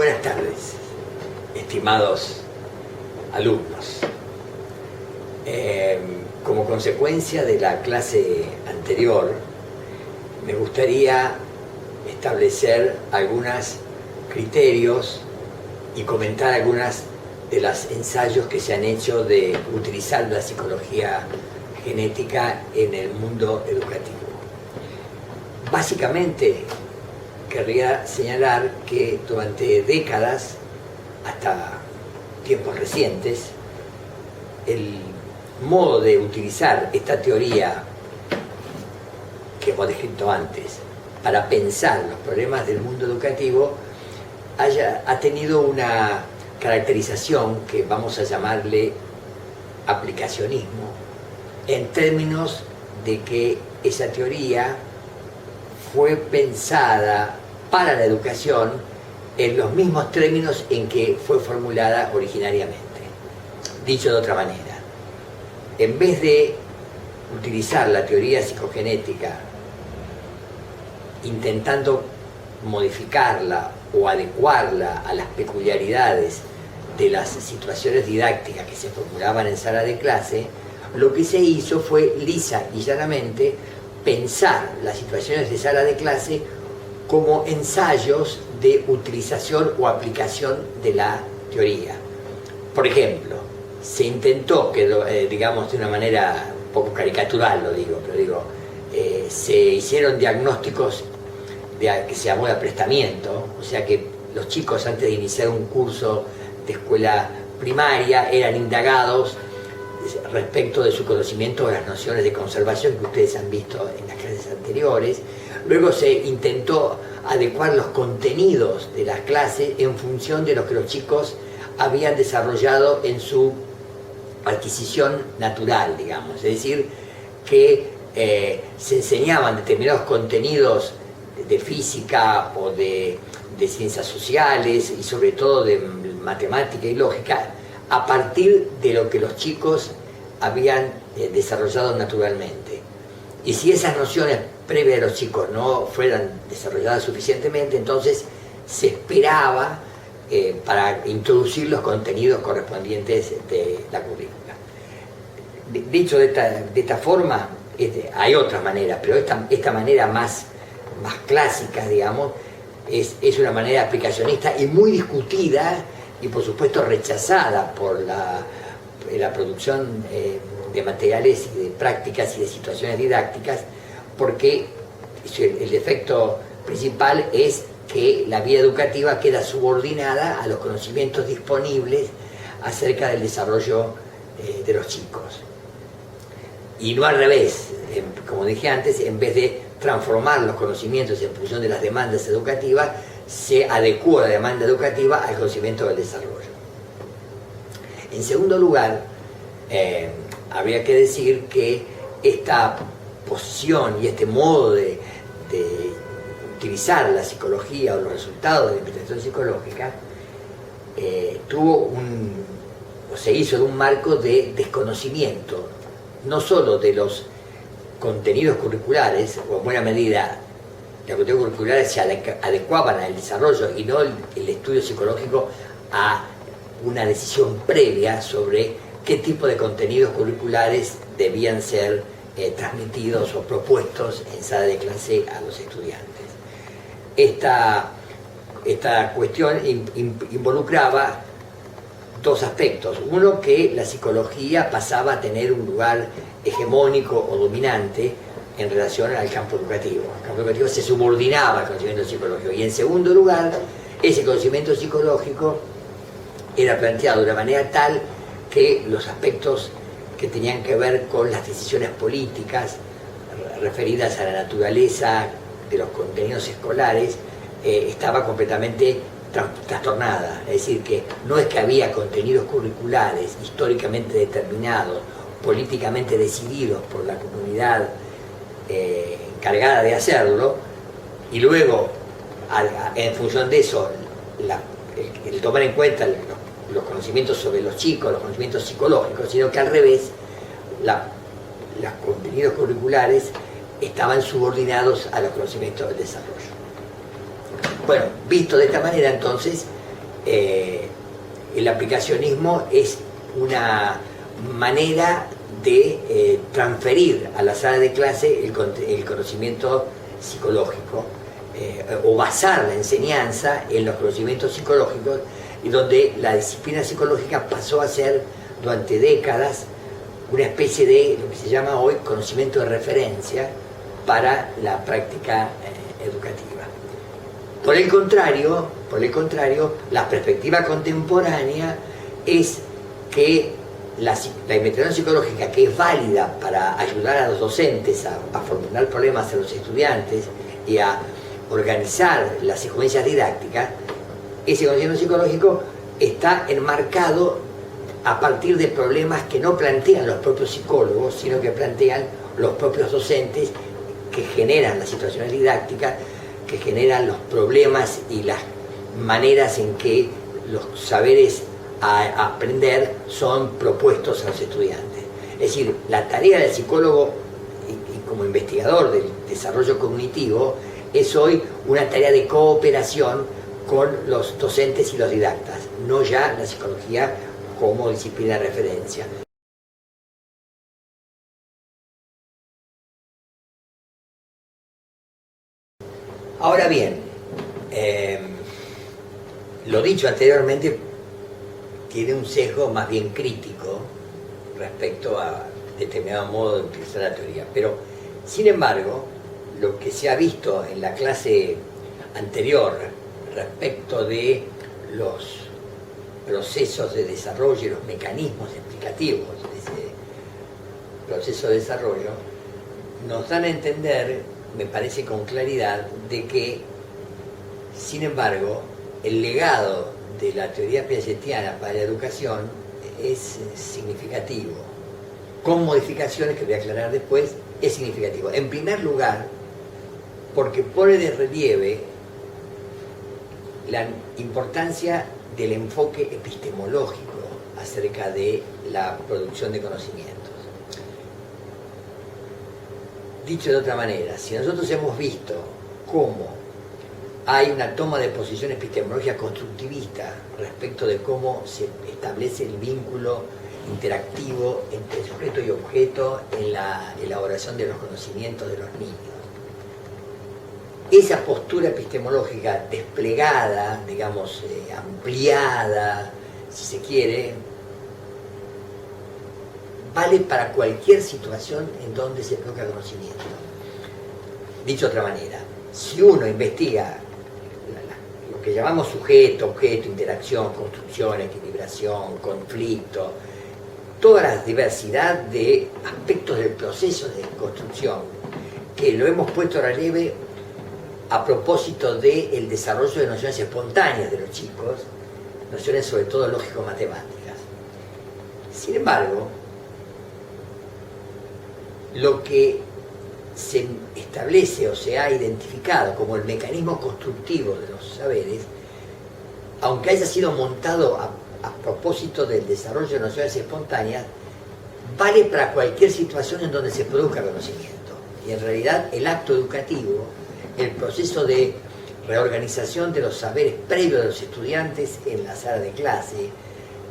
Buenas tardes, estimados alumnos. Como consecuencia de la clase anterior, me gustaría establecer algunos criterios y comentar algunas de los ensayos que se han hecho de utilizar la psicología genética en el mundo educativo. Básicamente, querría señalar que durante décadas, hasta tiempos recientes, el modo de utilizar esta teoría que hemos descrito antes para pensar los problemas del mundo educativo ha tenido una caracterización que vamos a llamarle aplicacionismo, en términos de que esa teoría fue pensada para la educación en los mismos términos en que fue formulada originariamente. Dicho de otra manera, en vez de utilizar la teoría psicogenética intentando modificarla o adecuarla a las peculiaridades de las situaciones didácticas que se formulaban en sala de clase, lo que se hizo fue lisa y llanamente pensar las situaciones de sala de clase como ensayos de utilización o aplicación de la teoría. Por ejemplo, se intentó, que digamos de una manera un poco caricatural lo digo, pero se hicieron diagnósticos que se llamó de aprestamiento, o sea que los chicos antes de iniciar un curso de escuela primaria eran indagados respecto de su conocimiento de las nociones de conservación que ustedes han visto en las clases anteriores. Luego se intentó adecuar los contenidos de las clases en función de lo que los chicos habían desarrollado en su adquisición natural, digamos. Es decir, que se enseñaban determinados contenidos de física o de ciencias sociales y sobre todo de matemática y lógica a partir de lo que los chicos habían desarrollado naturalmente. Y si esas nociones previas de los chicos no fueran desarrolladas suficientemente, entonces se esperaba para introducir los contenidos correspondientes de la currícula. Dicho de esta forma, hay otras maneras, pero esta manera más clásica, digamos, es una manera aplicacionista y muy discutida y por supuesto rechazada por la producción de materiales y de prácticas y de situaciones didácticas, porque el efecto principal es que la vida educativa queda subordinada a los conocimientos disponibles acerca del desarrollo de los chicos. Y no al revés, como dije antes, en vez de transformar los conocimientos en función de las demandas educativas, se adecua la demanda educativa al conocimiento del desarrollo. En segundo lugar, habría que decir que esta posición y este modo de utilizar la psicología o los resultados de la investigación psicológica se hizo en un marco de desconocimiento, no solo de los contenidos curriculares, o en buena medida los contenidos curriculares se adecuaban al desarrollo y no el estudio psicológico a una decisión previa sobre qué tipo de contenidos curriculares debían ser transmitidos o propuestos en sala de clase a los estudiantes. Esta cuestión involucraba dos aspectos. Uno, que la psicología pasaba a tener un lugar hegemónico o dominante en relación al campo educativo. El campo educativo se subordinaba al conocimiento psicológico. Y en segundo lugar, ese conocimiento psicológico era planteado de una manera tal que los aspectos que tenían que ver con las decisiones políticas referidas a la naturaleza de los contenidos escolares estaba completamente trastornada. Es decir, que no es que había contenidos curriculares históricamente determinados, políticamente decididos por la comunidad encargada de hacerlo, y luego, en función de eso, el tomar en cuenta los conocimientos sobre los chicos, los conocimientos psicológicos, sino que al revés, los contenidos curriculares estaban subordinados a los conocimientos del desarrollo. Bueno, visto de esta manera, entonces, el aplicacionismo es una manera de transferir a la sala de clase el conocimiento psicológico, o basar la enseñanza en los conocimientos psicológicos, y donde la disciplina psicológica pasó a ser durante décadas una especie de lo que se llama hoy conocimiento de referencia para la práctica educativa. Por el contrario, la perspectiva contemporánea es que la investigación psicológica, que es válida para ayudar a los docentes a formular problemas a los estudiantes y a organizar las secuencias didácticas, ese conocimiento psicológico está enmarcado a partir de problemas que no plantean los propios psicólogos, sino que plantean los propios docentes, que generan las situaciones didácticas, que generan los problemas y las maneras en que los saberes a aprender son propuestos a los estudiantes. Es decir, la tarea del psicólogo y como investigador del desarrollo cognitivo es hoy una tarea de cooperación con los docentes y los didactas, no ya la psicología como disciplina de referencia. Ahora bien, lo dicho anteriormente tiene un sesgo más bien crítico respecto a determinado modo de utilizar la teoría, pero sin embargo, lo que se ha visto en la clase anterior respecto de los procesos de desarrollo y los mecanismos explicativos de ese proceso de desarrollo, nos dan a entender, me parece con claridad, de que, sin embargo, el legado de la teoría piagetiana para la educación es significativo. Con modificaciones que voy a aclarar después, es significativo. En primer lugar, porque pone de relieve la importancia del enfoque epistemológico acerca de la producción de conocimientos. Dicho de otra manera, si nosotros hemos visto cómo hay una toma de posición epistemológica constructivista respecto de cómo se establece el vínculo interactivo entre sujeto y objeto en la elaboración de los conocimientos de los niños, esa postura epistemológica desplegada, digamos, ampliada, si se quiere, vale para cualquier situación en donde se produzca conocimiento. Dicho de otra manera, si uno investiga lo que llamamos sujeto, objeto, interacción, construcción, equilibración, conflicto, toda la diversidad de aspectos del proceso de construcción, que lo hemos puesto a relieve a propósito del desarrollo de nociones espontáneas de los chicos, nociones sobre todo lógico-matemáticas. Sin embargo, lo que se establece o se ha identificado como el mecanismo constructivo de los saberes, aunque haya sido montado a propósito del desarrollo de nociones espontáneas, vale para cualquier situación en donde se produzca conocimiento. Y en realidad el acto educativo, el proceso de reorganización de los saberes previos de los estudiantes en la sala de clase,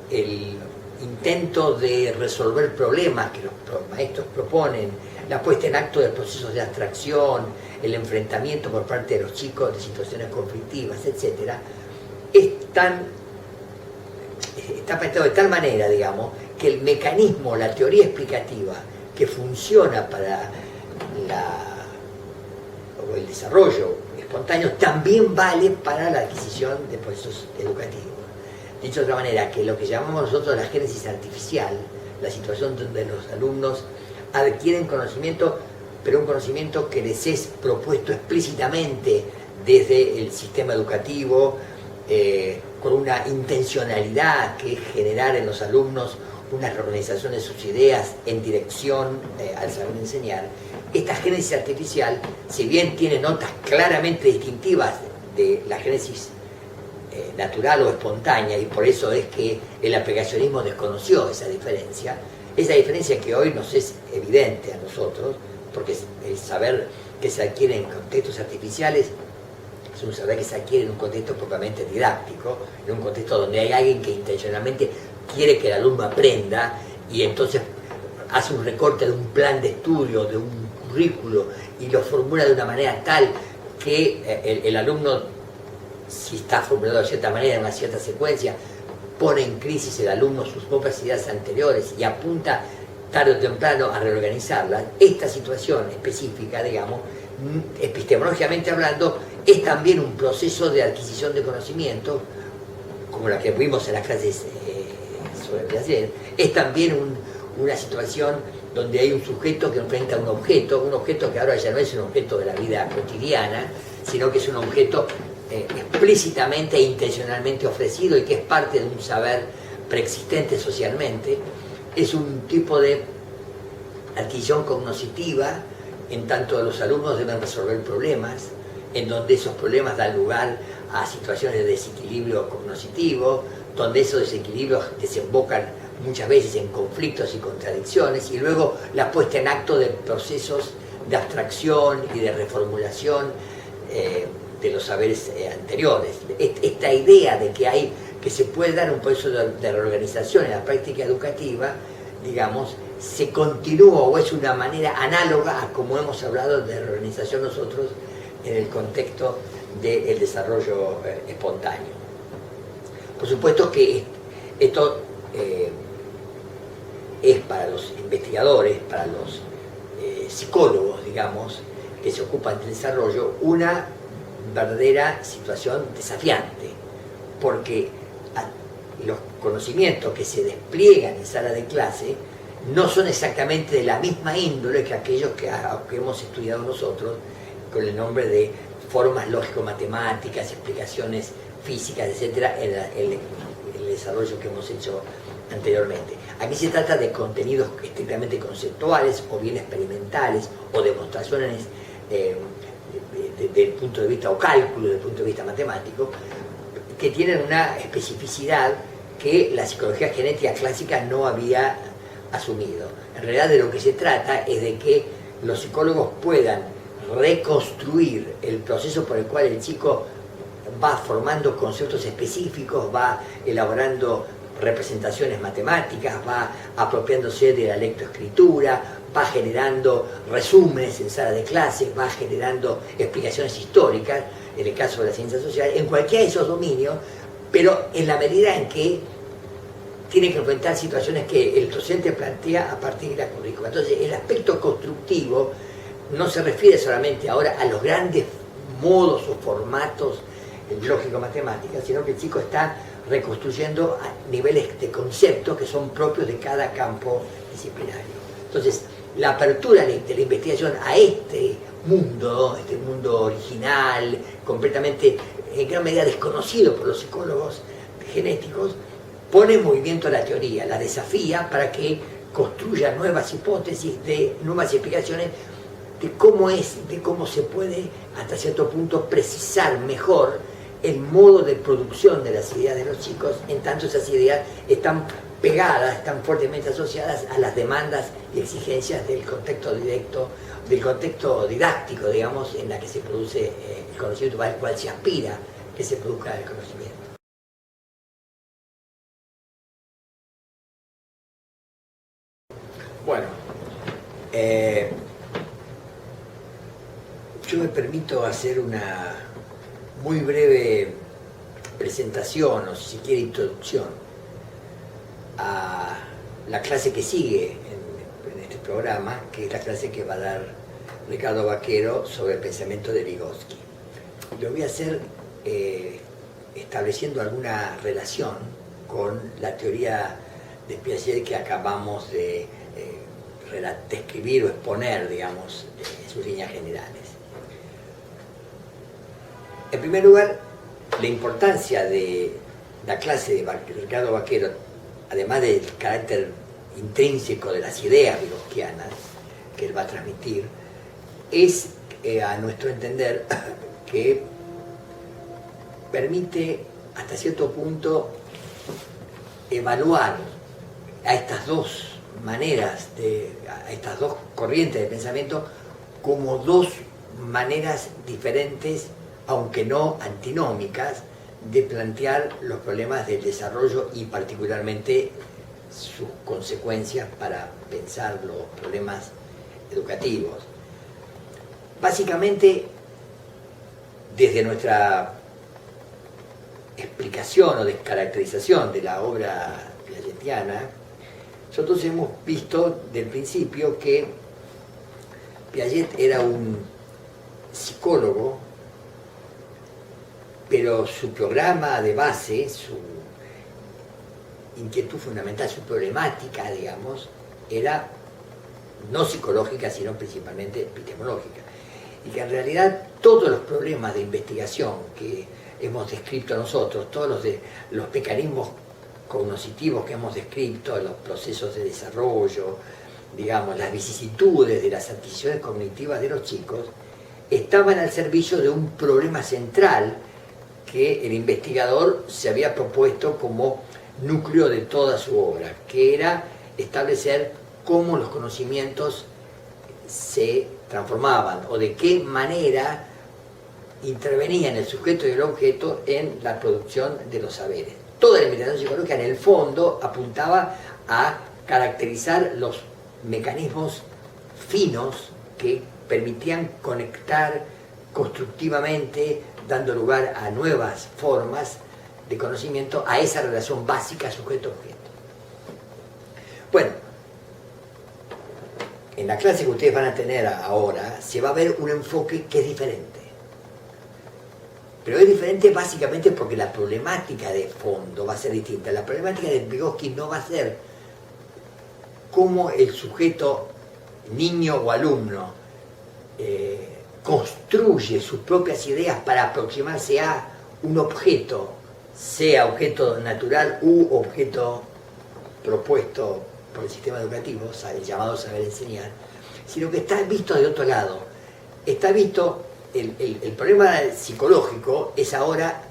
el intento de resolver problemas que los maestros proponen, la puesta en acto de procesos de abstracción, el enfrentamiento por parte de los chicos de situaciones conflictivas, etc., está planteado de tal manera, digamos, que el mecanismo, la teoría explicativa que funciona para el desarrollo espontáneo también vale para la adquisición de procesos educativos. Dicho de otra manera, que lo que llamamos nosotros la génesis artificial, la situación donde los alumnos adquieren conocimiento, pero un conocimiento que les es propuesto explícitamente desde el sistema educativo, con una intencionalidad que es generar en los alumnos una reorganización de sus ideas en dirección al saber enseñar. Esta génesis artificial, si bien tiene notas claramente distintivas de la génesis natural o espontánea, y por eso es que el aplicacionismo desconoció esa diferencia que hoy nos es evidente a nosotros, porque el saber que se adquiere en contextos artificiales es un saber que se adquiere en un contexto propiamente didáctico, en un contexto donde hay alguien que intencionalmente quiere que el alumno aprenda y entonces hace un recorte de un plan de estudio, de un currículo y lo formula de una manera tal que el alumno, si está formulado de cierta manera, en una cierta secuencia, pone en crisis el alumno sus propias ideas anteriores y apunta tarde o temprano a reorganizarlas. Esta situación específica, digamos, epistemológicamente hablando, es también un proceso de adquisición de conocimiento, como la que vimos en las clases sobre Piaget. Es también una situación donde hay un sujeto que enfrenta a un objeto que ahora ya no es un objeto de la vida cotidiana, sino que es un objeto explícitamente e intencionalmente ofrecido y que es parte de un saber preexistente socialmente. Es un tipo de adquisición cognoscitiva, en tanto los alumnos deben resolver problemas, en donde esos problemas dan lugar a situaciones de desequilibrio cognoscitivo, donde esos desequilibrios desembocan muchas veces en conflictos y contradicciones, y luego la puesta en acto de procesos de abstracción y de reformulación de los saberes anteriores. Esta idea de que se puede dar un proceso de reorganización en la práctica educativa, digamos, se continúa o es una manera análoga a como hemos hablado de reorganización nosotros en el contexto del desarrollo espontáneo. Por supuesto que esto es para los investigadores, para los psicólogos, digamos, que se ocupan del desarrollo, una verdadera situación desafiante, porque los conocimientos que se despliegan en sala de clase no son exactamente de la misma índole que aquellos que hemos estudiado nosotros con el nombre de formas lógico-matemáticas, explicaciones físicas, etcétera, en el desarrollo que hemos hecho anteriormente. Aquí se trata de contenidos estrictamente conceptuales o bien experimentales o demostraciones desde el punto de vista o cálculo desde el punto de vista matemático, que tienen una especificidad que la psicología genética clásica no había asumido. En realidad de lo que se trata es de que los psicólogos puedan reconstruir el proceso por el cual el chico va formando conceptos específicos, va elaborando representaciones matemáticas, va apropiándose de la lectoescritura, va generando resúmenes en sala de clase, va generando explicaciones históricas, en el caso de las ciencias sociales, en cualquiera de esos dominios, pero en la medida en que tiene que enfrentar situaciones que el docente plantea a partir de la currícula. Entonces, el aspecto constructivo no se refiere solamente ahora a los grandes modos o formatos lógico-matemáticos, sino que el chico está reconstruyendo a niveles de conceptos que son propios de cada campo disciplinario. Entonces, la apertura de la investigación a este mundo original, completamente, en gran medida desconocido por los psicólogos genéticos, pone en movimiento la teoría, la desafía para que construya nuevas hipótesis, de nuevas explicaciones de cómo se puede, hasta cierto punto, precisar mejor el modo de producción de las ideas de los chicos, en tanto esas ideas están pegadas, están fuertemente asociadas a las demandas y exigencias del contexto directo, del contexto didáctico, digamos, en la que se produce el conocimiento, al cual se aspira que se produzca el conocimiento. Bueno, yo me permito hacer una muy breve presentación, o si se quiere introducción, a la clase que sigue en este programa, que es la clase que va a dar Ricardo Vaquero sobre el pensamiento de Vygotsky. Lo voy a hacer estableciendo alguna relación con la teoría de Piaget que acabamos de describir o exponer, digamos, en sus líneas generales. En primer lugar, la importancia de la clase de Ricardo Vaquero, además del carácter intrínseco de las ideas vygotsianas que él va a transmitir, es, a nuestro entender, que permite hasta cierto punto evaluar a estas dos maneras, a estas dos corrientes de pensamiento como dos maneras diferentes, aunque no antinómicas, de plantear los problemas del desarrollo y particularmente sus consecuencias para pensar los problemas educativos. Básicamente, desde nuestra explicación o descaracterización de la obra piagetiana, nosotros hemos visto del principio que Piaget era un psicólogo, pero su programa de base, su inquietud fundamental, su problemática, digamos, era no psicológica, sino principalmente epistemológica. Y que en realidad todos los problemas de investigación que hemos descrito nosotros, todos los mecanismos cognitivos que hemos descrito, los procesos de desarrollo, digamos, las vicisitudes de las adquisiciones cognitivas de los chicos, estaban al servicio de un problema central que el investigador se había propuesto como núcleo de toda su obra, que era establecer cómo los conocimientos se transformaban o de qué manera intervenían el sujeto y el objeto en la producción de los saberes. Toda la investigación psicológica en el fondo apuntaba a caracterizar los mecanismos finos que permitían conectar constructivamente, dando lugar a nuevas formas de conocimiento, a esa relación básica sujeto-objeto. Bueno, en la clase que ustedes van a tener ahora se va a ver un enfoque que es diferente. Pero es diferente básicamente porque la problemática de fondo va a ser distinta. La problemática de Vygotsky no va a ser cómo el sujeto, niño o alumno, construye sus propias ideas para aproximarse a un objeto, sea objeto natural u objeto propuesto por el sistema educativo, el llamado saber enseñar, sino que está visto de otro lado. Está visto, el problema psicológico es ahora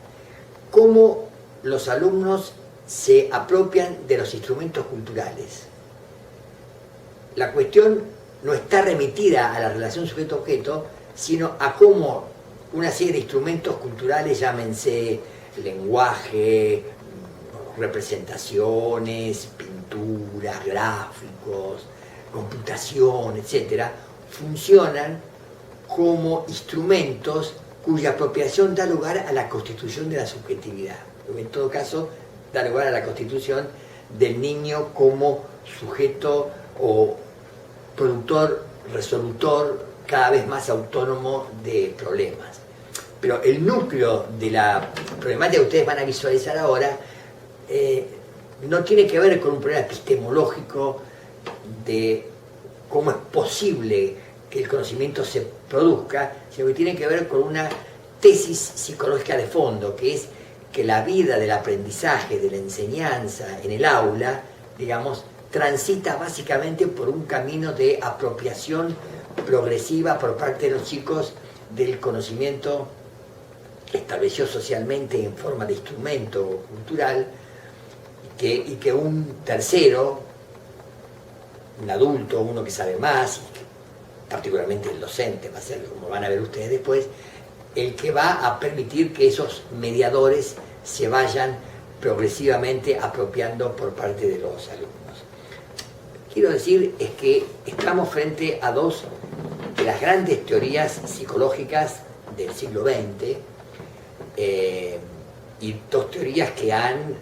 cómo los alumnos se apropian de los instrumentos culturales. La cuestión no está remitida a la relación sujeto-objeto, sino a cómo una serie de instrumentos culturales, llámense lenguaje, representaciones, pinturas, gráficos, computación, etcétera, funcionan como instrumentos cuya apropiación da lugar a la constitución de la subjetividad. En todo caso, da lugar a la constitución del niño como sujeto o productor, resolutor, cada vez más autónomo de problemas. Pero el núcleo de la problemática que ustedes van a visualizar ahora no tiene que ver con un problema epistemológico de cómo es posible que el conocimiento se produzca, sino que tiene que ver con una tesis psicológica de fondo, que es que la vida del aprendizaje, de la enseñanza en el aula, digamos, transita básicamente por un camino de apropiación progresiva por parte de los chicos del conocimiento que estableció socialmente en forma de instrumento cultural y que un tercero, un adulto, uno que sabe más, particularmente el docente, va a ser, como van a ver ustedes después, el que va a permitir que esos mediadores se vayan progresivamente apropiando por parte de los alumnos. Quiero decir es que estamos frente a dos de las grandes teorías psicológicas del siglo XX y dos teorías que han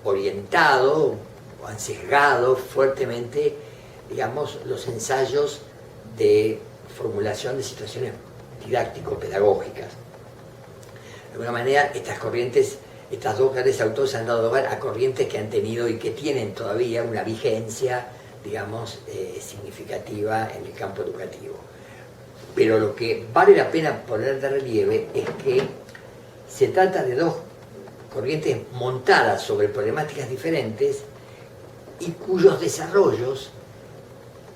orientado o han sesgado fuertemente, digamos, los ensayos de formulación de situaciones didáctico-pedagógicas. De alguna manera, estas corrientes, estas dos grandes autores han dado lugar a corrientes que han tenido y que tienen todavía una vigencia, digamos, significativa en el campo educativo. Pero lo que vale la pena poner de relieve es que se trata de dos corrientes montadas sobre problemáticas diferentes y cuyos desarrollos,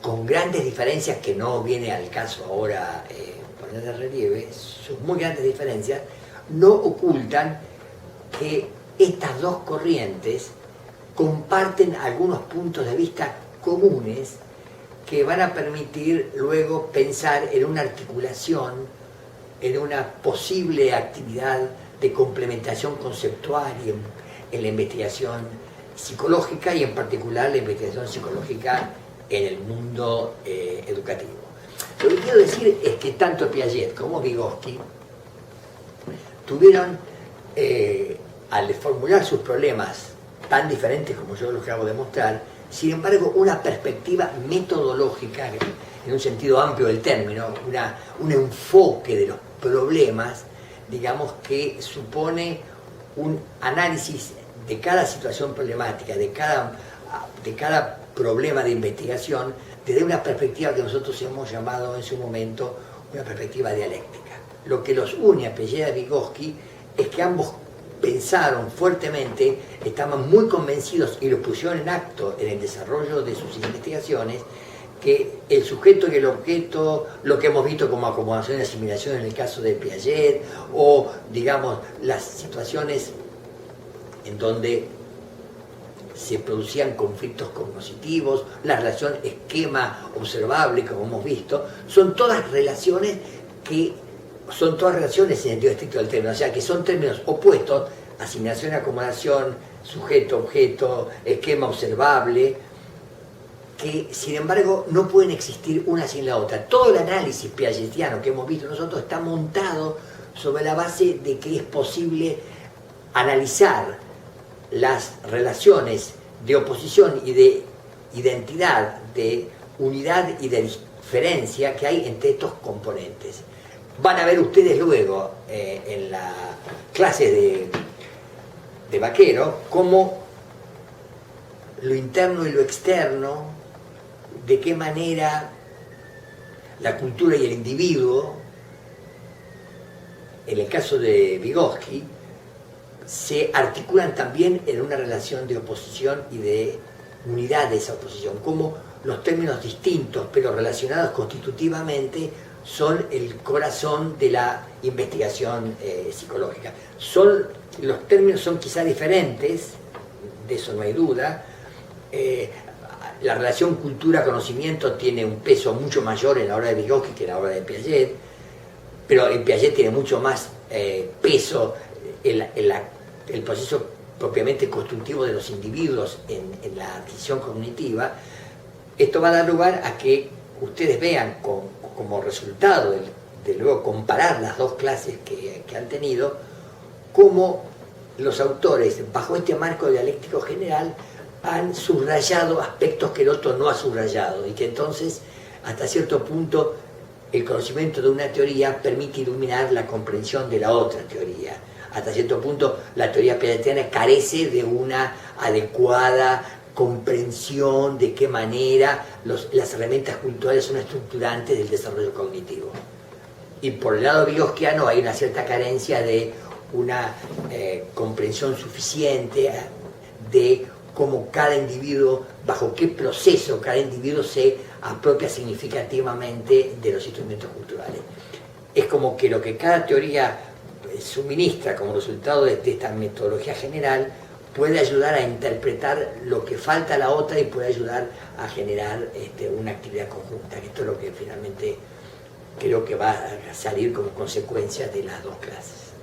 con grandes diferencias que no viene al caso ahora poner de relieve, sus muy grandes diferencias, no ocultan que estas dos corrientes comparten algunos puntos de vista comunes que van a permitir luego pensar en una articulación en una posible actividad de complementación conceptual en la investigación psicológica y en particular la investigación psicológica en el mundo educativo. Lo que quiero decir es que tanto Piaget como Vygotsky tuvieron, al formular sus problemas tan diferentes como yo los acabo de mostrar, sin embargo una perspectiva metodológica, en un sentido amplio del término, un enfoque de los problemas, digamos, que supone un análisis de cada situación problemática, de cada problema de investigación, desde una perspectiva que nosotros hemos llamado en su momento una perspectiva dialéctica. Lo que los une a Piaget y a Vygotsky es que ambos pensaron fuertemente, estaban muy convencidos y lo pusieron en acto en el desarrollo de sus investigaciones, que el sujeto y el objeto, lo que hemos visto como acomodación y asimilación en el caso de Piaget, o digamos las situaciones en donde se producían conflictos cognitivos, la relación esquema observable, como hemos visto, son todas relaciones en el sentido estricto del término, o sea que son términos opuestos, asimilación, acomodación, sujeto, objeto, esquema observable, que sin embargo no pueden existir una sin la otra. Todo el análisis piagetiano que hemos visto nosotros está montado sobre la base de que es posible analizar las relaciones de oposición y de identidad, de unidad y de diferencia que hay entre estos componentes. Van a ver ustedes luego en la clase de Vaquero cómo lo interno y lo externo, de qué manera la cultura y el individuo, en el caso de Vygotsky, se articulan también en una relación de oposición y de unidad de esa oposición, como los términos distintos pero relacionados constitutivamente son el corazón de la investigación psicológica. Los términos son quizá diferentes, de eso no hay duda. La relación cultura-conocimiento tiene un peso mucho mayor en la obra de Vygotsky que en la obra de Piaget, pero en Piaget tiene mucho más peso el proceso propiamente constructivo de los individuos en la adquisición cognitiva. Esto va a dar lugar a que ustedes vean como resultado de luego comparar las dos clases que han tenido, cómo los autores, bajo este marco dialéctico general, han subrayado aspectos que el otro no ha subrayado, y que entonces, hasta cierto punto, el conocimiento de una teoría permite iluminar la comprensión de la otra teoría. Hasta cierto punto, la teoría piagetiana carece de una adecuada comprensión de qué manera las herramientas culturales son estructurantes del desarrollo cognitivo. Y por el lado vygotsiano hay una cierta carencia de una comprensión suficiente de cómo cada individuo, bajo qué proceso cada individuo se apropia significativamente de los instrumentos culturales. Es como que lo que cada teoría suministra como resultado de esta metodología general puede ayudar a interpretar lo que falta a la otra y puede ayudar a generar una actividad conjunta. Esto es lo que finalmente creo que va a salir como consecuencia de las dos clases.